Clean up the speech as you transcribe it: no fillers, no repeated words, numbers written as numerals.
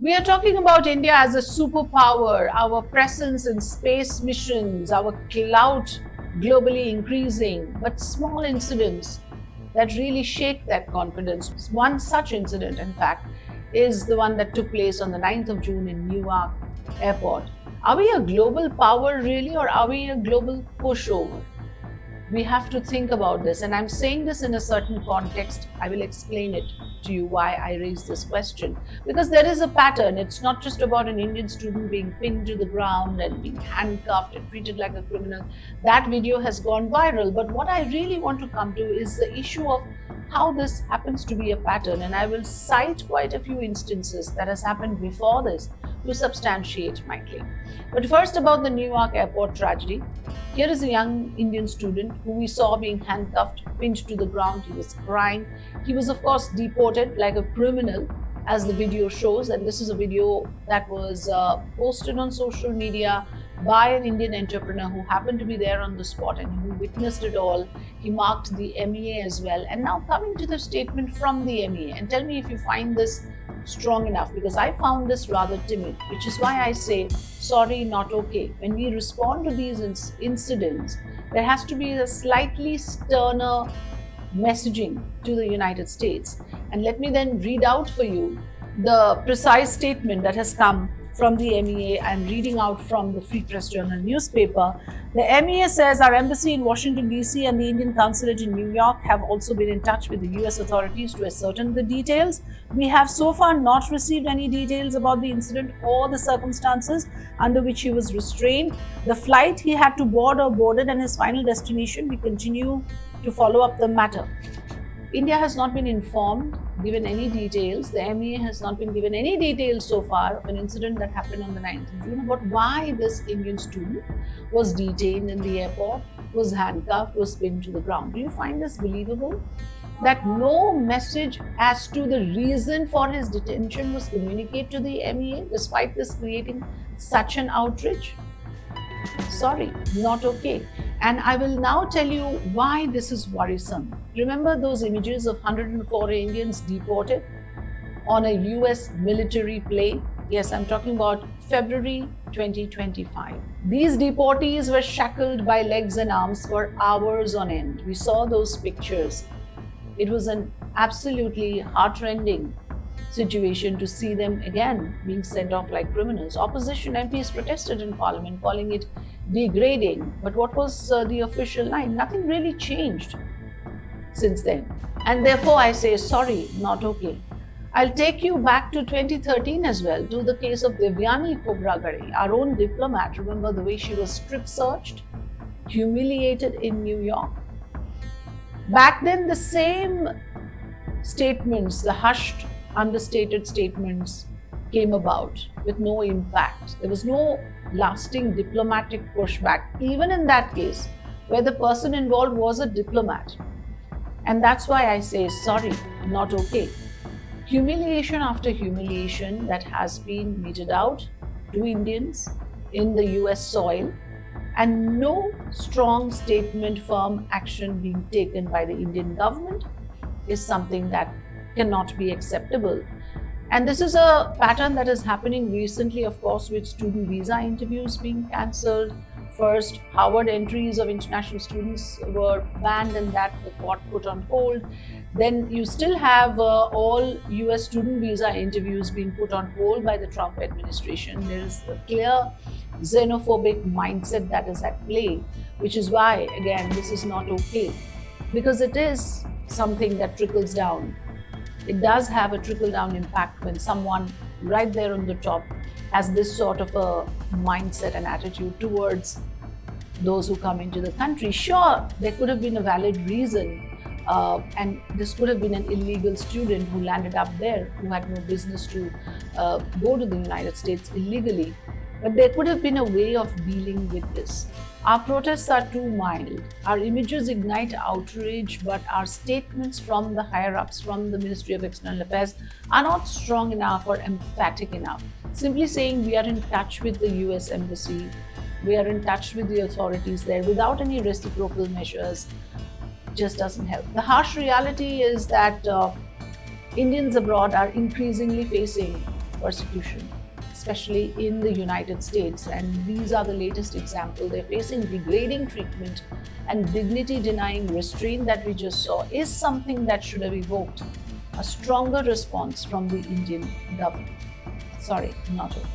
We are talking about India as a superpower, our presence in space missions, our clout globally increasing, but small incidents that really shake that confidence. One such incident, in fact, is the one that took place on the 9th of June in Newark Airport. Are we a global power really, or are we a global pushover? We have to think about this, and I'm saying this in a certain context. I will explain it to you why I raised this question, because there is a pattern. It's not just about an Indian student being pinned to the ground and being handcuffed and treated like a criminal. That video has gone viral, but what I really want to come to is the issue of how this happens to be a pattern, and I will cite quite a few instances that has happened before this to substantiate my claim. But first, about the Newark Airport tragedy. Here is a young Indian student who we saw being handcuffed, pinned to the ground. He was crying. He was, of course, deported like a criminal, as the video shows. And this is a video that was posted on social media by an Indian entrepreneur who happened to be there on the spot and who witnessed it all. He marked the MEA as well. And now coming to the statement from the MEA, and tell me if you find this strong enough, because I found this rather timid, which is why I say sorry, not okay. When we respond to these incidents, there has to be a slightly sterner messaging to the United States. And let me then read out for you the precise statement that has come from the MEA. I'm reading out from the Free Press Journal newspaper. The MEA says our embassy in Washington, D.C. and the Indian consulate in New York have also been in touch with the U.S. authorities to ascertain the details. We have so far not received any details about the incident or the circumstances under which he was restrained, the flight he had to board or boarded, and his final destination. We continue to follow up the matter. India has not been informed, given any details. The MEA has not been given any details so far of an incident that happened on the 9th of June about why this Indian student was detained in the airport, was handcuffed, was pinned to the ground. Do you find this believable? That no message as to the reason for his detention was communicated to the MEA, despite this creating such an outrage? Sorry, not okay. And I will now tell you why this is worrisome. Remember those images of 104 Indians deported on a US military plane? Yes, I'm talking about February 2025. These deportees were shackled by legs and arms for hours on end. We saw those pictures. It was an absolutely heartrending situation to see them again being sent off like criminals. Opposition MPs protested in Parliament, calling it degrading. But what was the official line? Nothing really changed since then. And therefore I say sorry, not okay. I'll take you back to 2013 as well, to the case of Devyani Khobragade, our own diplomat. Remember the way she was strip searched, humiliated in New York? Back then, the same statements, the hushed, understated statements, came about with no impact. There was no lasting diplomatic pushback, even in that case, where the person involved was a diplomat. And that's why I say sorry, not okay. Humiliation after humiliation that has been meted out to Indians in the US soil, and no strong statement, firm action being taken by the Indian government is something that cannot be acceptable. And this is a pattern that is happening recently, of course, with student visa interviews being cancelled. First, Harvard entries of international students were banned and that the court put on hold. Then you still have all US student visa interviews being put on hold by the Trump administration. There is a clear xenophobic mindset that is at play, which is why, again, this is not okay, because it is something that trickles down. It does have a trickle-down impact when someone right there on the top has this sort of a mindset and attitude towards those who come into the country. Sure, there could have been a valid reason, and this could have been an illegal student who landed up there, who had no business to go to the United States illegally. But there could have been a way of dealing with this. Our protests are too mild. Our images ignite outrage, but our statements from the higher-ups, from the Ministry of External Affairs, are not strong enough or emphatic enough. Simply saying we are in touch with the US Embassy, we are in touch with the authorities there without any reciprocal measures just doesn't help. The harsh reality is that Indians abroad are increasingly facing persecution, especially in the United States. And these are the latest examples. They're facing degrading treatment, and dignity-denying restraint that we just saw is something that should have evoked a stronger response from the Indian government. Sorry, not okay.